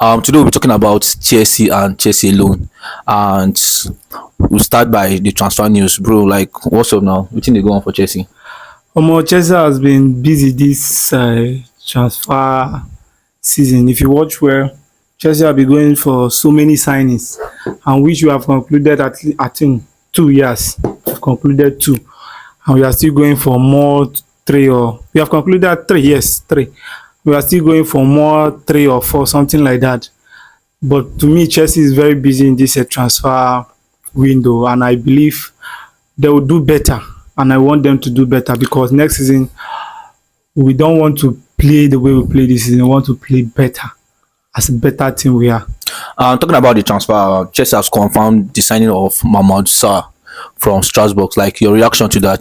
Today we're talking about Chelsea and Chelsea alone, and we'll start by the transfer news, bro. Like, what's up now? What think they go on for Chelsea? Chelsea has been busy this transfer season. If you watch well, Chelsea have been going for so many signings, and which we have concluded I think 2 years. We've concluded two, and we are still going for more three or we have concluded three. Yes, three. We are still going for more three or four, something like that. But to me, Chelsea is very busy in this transfer window, and I believe they will do better. And I want them to do better because next season we don't want to play the way we play this season. We want to play better as a better team we are. Talking about the transfer, Chelsea has confirmed the signing of Mamadou Sarr from Strasbourg. Like, your reaction to that?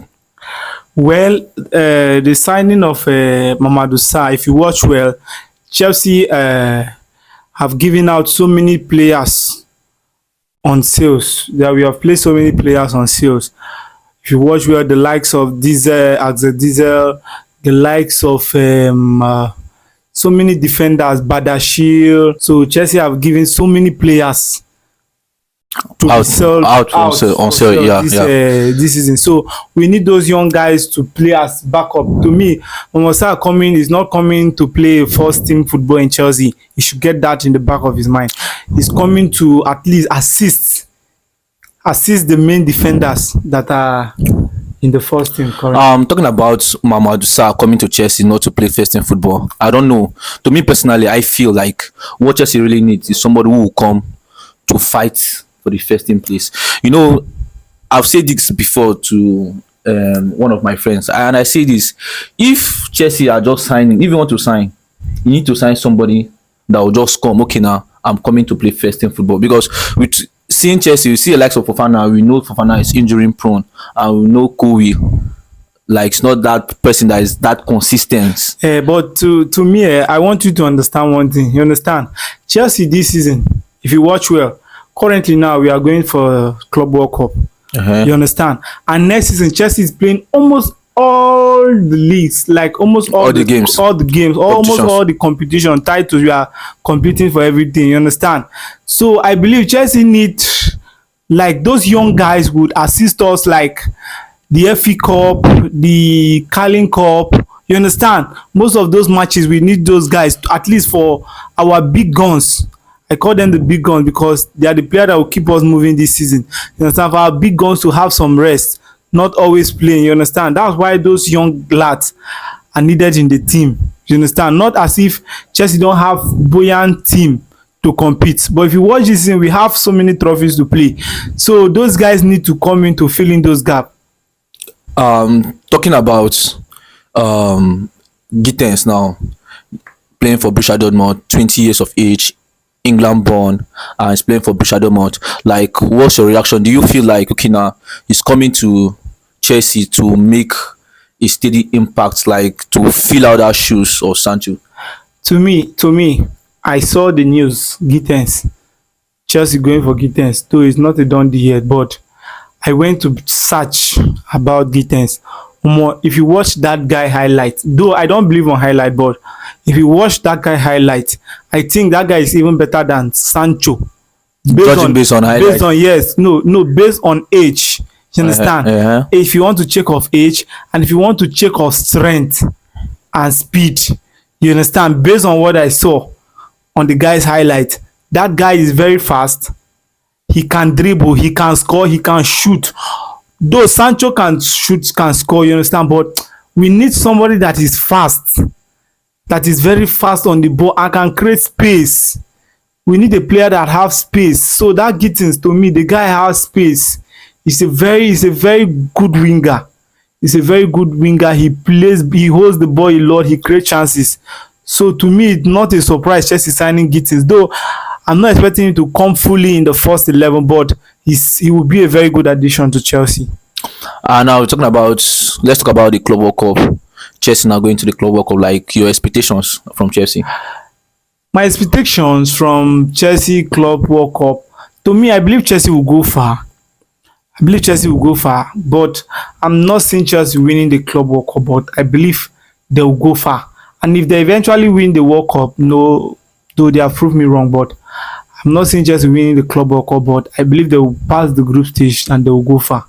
Well, the signing of Mamadou Sarr, if you watch well, Chelsea have given out so many players on sales. That we have played so many players on sales. If you watch well, the likes of Diesel, the likes of so many defenders, Badashir. So Chelsea have given so many players to be sold out on sale, yeah, this season. So we need those young guys to play as backup. To me, Mamadou is not coming to play first team football in Chelsea. He should get that in the back of his mind. He's coming to at least assist the main defenders that are in the first team currently. Talking about Mamadou Sarr coming to Chelsea not to play first team football, I don't know. To me personally, I feel like what Chelsea really needs is somebody who will come to fight for the first team place. You know, I've said this before to one of my friends, and I say this: if Chelsea are just signing, if you want to sign, you need to sign somebody that will just come. Okay, now I'm coming to play first team football, because with seeing Chelsea, you see the likes of Fofana. We know Fofana is injury prone, and we know Kowi, like, it's not that person that is that consistent. But to me, I want you to understand one thing. You understand? Chelsea this season, if you watch well, currently now we are going for Club World Cup. You understand? And next season, Chelsea is playing almost all the leagues, like almost all the games, almost all the competition titles. We are competing for everything. You understand? So I believe Chelsea need, like, those young guys would assist us, like the FA Cup, the Carling Cup. You understand? Most of those matches we need those guys to, at least for our big guns. I call them the big guns because they are the players that will keep us moving this season. You understand? For our big guns to have some rest, not always playing. You understand? That's why those young lads are needed in the team. You understand? Not as if Chelsea don't have buoyant team to compete. But if you watch this season, we have so many trophies to play. So those guys need to come in to fill in those gaps. Talking about Gittens now, playing for Borussia Dortmund, 20 years of age, England born, and is playing for Borussia Dortmund. Like, what's your reaction? Do you feel like, okay, now he's coming to Chelsea to make a steady impact, like to fill out our shoes of Sancho? To me, I saw the news, Gittens, Chelsea going for Gittens, though it's not a done deal yet, but I went to search about Gittens. If you watch that guy highlight, though I don't believe on highlight, but if you watch that guy highlight, I think that guy is even better than Sancho. Based on highlight. Based on age. You understand? If you want to check off age, and if you want to check off strength and speed, you understand? Based on what I saw on the guy's highlight, that guy is very fast. He can dribble, he can score, he can shoot. Though Sancho can shoot, can score, you understand? But we need somebody that is fast, that is very fast on the ball and can create space. We need a player that has space. So that Gittens, to me, the guy has space. He's a very good winger. He's a very good winger. He holds the ball a lot, he creates chances. So to me, it's not a surprise Chelsea signing Gittens, though I'm not expecting him to come fully in the first 11, but he will be a very good addition to Chelsea. Now let's talk about the Club World Cup. Chelsea now going to the Club World Cup. Like, your expectations from Chelsea? My expectations from Chelsea Club World Cup, to me, I believe Chelsea will go far. But I'm not seeing Chelsea winning the Club World Cup, but I believe they will go far. And if they eventually win the World Cup, no, though they have proved me wrong, but I'm not saying Chelsea winning the Club World Cup, but I believe they will pass the group stage and they will go far.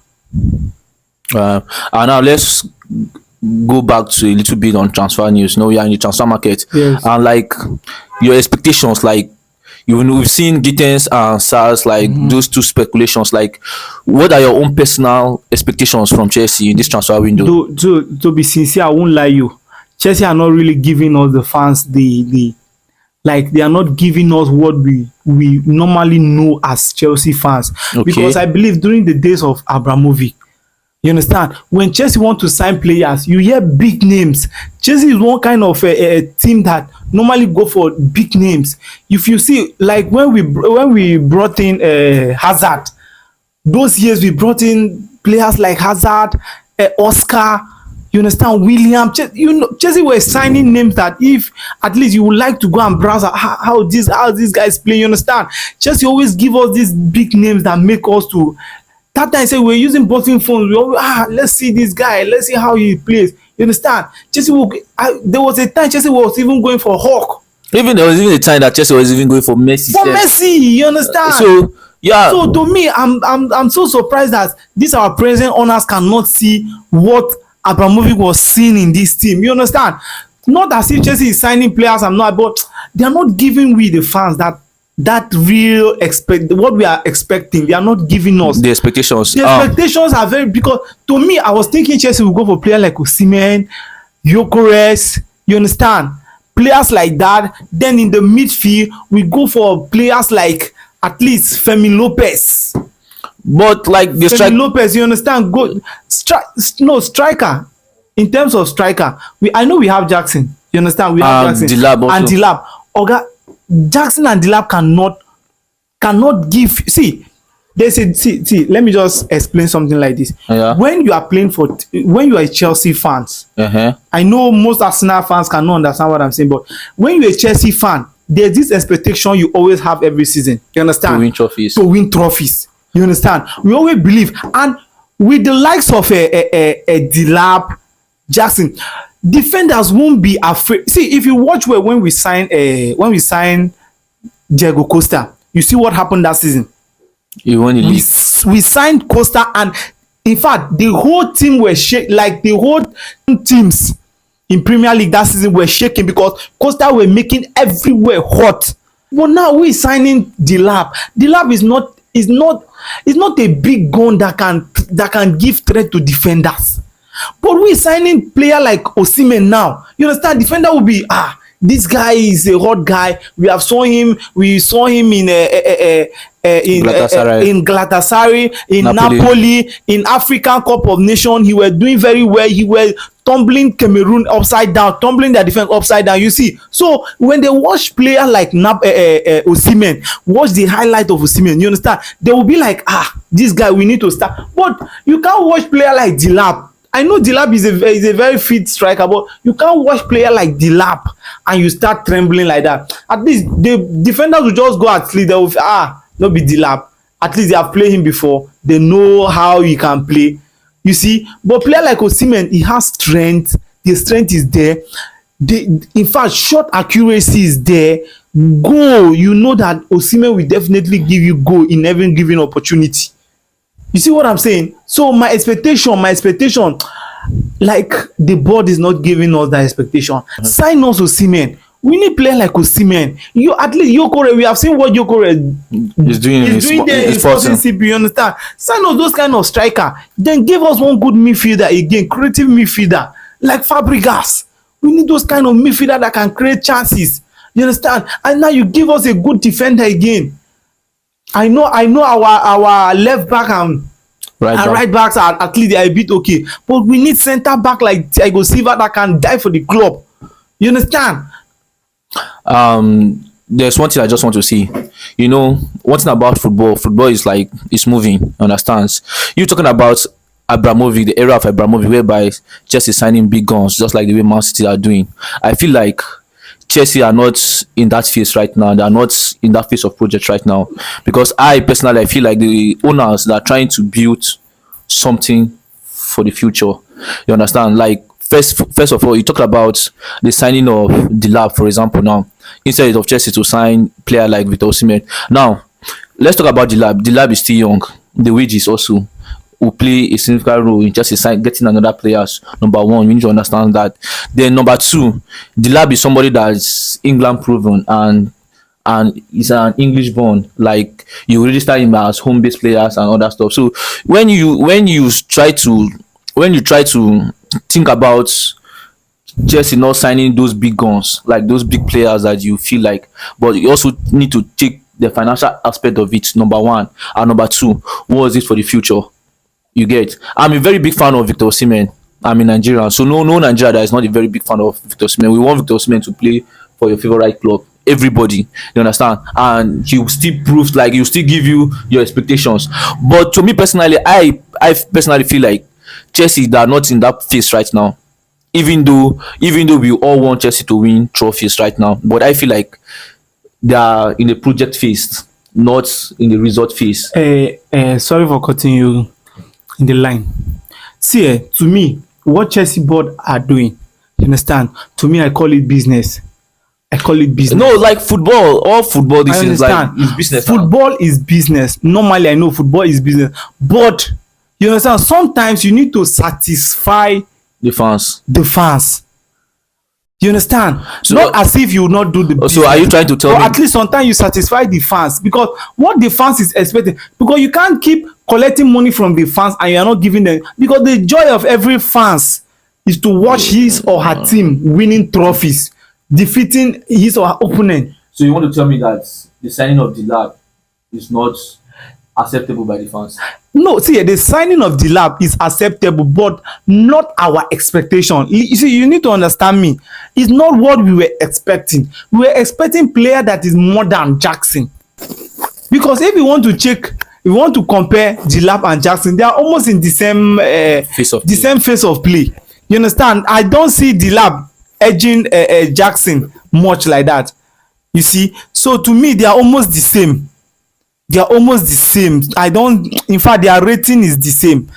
And now let's go back to a little bit on transfer news. We are in the transfer market, Yes. and like your expectations, like we've seen Gittens and Sarr, like those two speculations. Like, what are your own personal expectations from Chelsea in this transfer window? To be sincere, I won't lie you. Chelsea are not really giving us the fans the like they are not giving us what we normally know as Chelsea fans. Okay. Because I believe during the days of Abramovich, you understand, when Chelsea want to sign players, you hear big names. Chelsea is one kind of a team that normally go for big names. If you see, like when we brought in Hazard, those years we brought in players like Hazard, Oscar, you understand, William. Chelsea were signing names that if at least you would like to go and browse how these guys play. You understand, Chelsea always give us these big names that make us to. That time I said we're using button phones. We always, let's see this guy. Let's see how he plays. You understand? There was a time Chelsea was even going for Hawk. There was even a time that Chelsea was even going for Messi. Messi, you understand? So yeah. So to me, I'm so surprised that these our present owners cannot see what Abramovich was seeing in this team. You understand? Not as if Chelsea is signing players, but they are not giving we the fans that real what we are expecting. They are not giving us the expectations. The expectations are very, because to me, I was thinking Chelsea will go for players like Osimhen, Gyökeres, you understand, players like that. Then in the midfield we go for players like at least Femi Lopez. But like the Femi Lopez, you understand, good striker. In terms of striker, I know we have Jackson, you understand, we have Jackson and Delap. Oga, Jackson and Delap cannot give. See, they said, see, let me just explain something like this. Yeah. When you are a Chelsea fans, I know most Arsenal fans cannot understand what I'm saying, but when you're a Chelsea fan, there's this expectation you always have every season. You understand? To win trophies. You understand? We always believe, and with the likes of a Delap, Jackson, defenders won't be afraid. See, if you watch when we signed Diego Costa, you see what happened that season. We signed Costa, and in fact the whole team were shaking. Like the whole teams in Premier League that season were shaking because Costa were making everywhere hot. But now we signing Delap. Delap is not a big gun that can give threat to defenders. But we signing player like Osimhen now. You understand? Defender will be this guy is a hot guy. We saw him in Galatasaray, in Napoli, in African Cup of Nations. He was doing very well. He was tumbling Cameroon upside down, tumbling their defense upside down. You see, so when they watch player like Osimhen, watch the highlight of Osimhen, you understand? They will be like, this guy, we need to start. But you can't watch player like Delap. I know Delap is a very fit striker, but you can't watch player like Delap and you start trembling like that. At least the defenders will just go at sleep. They will not be Delap. At least they have played him before. They know how he can play. You see, but player like Osimhen, he has strength. The strength is there. In fact, shot accuracy is there. Goal, you know that Osimhen will definitely give you goal in every given opportunity. You see what I'm saying? So my expectation, like the board is not giving us that expectation. Sign us Osimhen. We need player like Osimhen. At least Gyökeres, we have seen what Gyökeres is doing there in Sporting CP. You understand? Sign us those kind of striker. Then give us one good midfielder again, creative midfielder like Fabregas. We need those kind of midfielder that can create chances. You understand? And now you give us a good defender again. I know our left back and right backs are at least they are a bit okay, but we need center back like Thiago Silva that can die for the club. You understand? There's one thing I just want to see. One thing about football is like it's moving. Understands? You talking about Abramovich, the era of Abramovich, whereby Chelsea signing big guns, just like the way Man City are doing. I feel like Chelsea are not in that phase right now. They are not in that phase of project right now, because I personally feel like the owners that are trying to build something for the future. You understand? Like first of all, you talk about the signing of Delap, for example. Now instead of Chelsea to sign player like Victor Osimhen. Now, let's talk about the lab. The lab is still young. The wages also will play a significant role in Chelsea getting another players. Number one, you need to understand that. Then number two, the lab is somebody that's England proven and is an English born. Like you register him as home based players and other stuff. So when you try to think about Chelsea not signing those big guns, like those big players that you feel like, but you also need to take the financial aspect of it, number one, and number two, what is it for the future? You get. I'm a very big fan of Victor Osimhen. I'm in Nigeria, so no Nigeria that is not a very big fan of Victor Osimhen. We want Victor Osimhen to play for your favorite club. Everybody, you understand, and he will still prove, like he will still give you your expectations. But to me personally, I personally feel like Chelsea, they are not in that phase right now. Even though we all want Chelsea to win trophies right now, but I feel like they are in the project phase, not in the result phase. Sorry for cutting you in the line. See, to me, what Chelsea board are doing, you understand? To me, I call it business. I call it business. No, like football, all football this is like is business. Football is business. Normally, I know football is business, but you understand, sometimes you need to satisfy the fans. You understand? So, not as if you will not do the business. So are you trying to tell me? At least sometimes you satisfy the fans, because what the fans is expecting, because you can't keep collecting money from the fans and you are not giving them, because the joy of every fans is to watch his or her team winning trophies, defeating his or her opponent. So you want to tell me that the signing of the lab is not acceptable by the fans? No, see, the signing of the lab is acceptable, but not our expectation. You see, you need to understand me. It's not what we were expecting. We were expecting player that is more than Jackson. Because if you want to check, if you want to compare the lab and Jackson, they are almost in the same phase of play. You understand? I don't see the lab edging Jackson much like that. You see, so to me, they are almost the same. In fact, their rating is the same.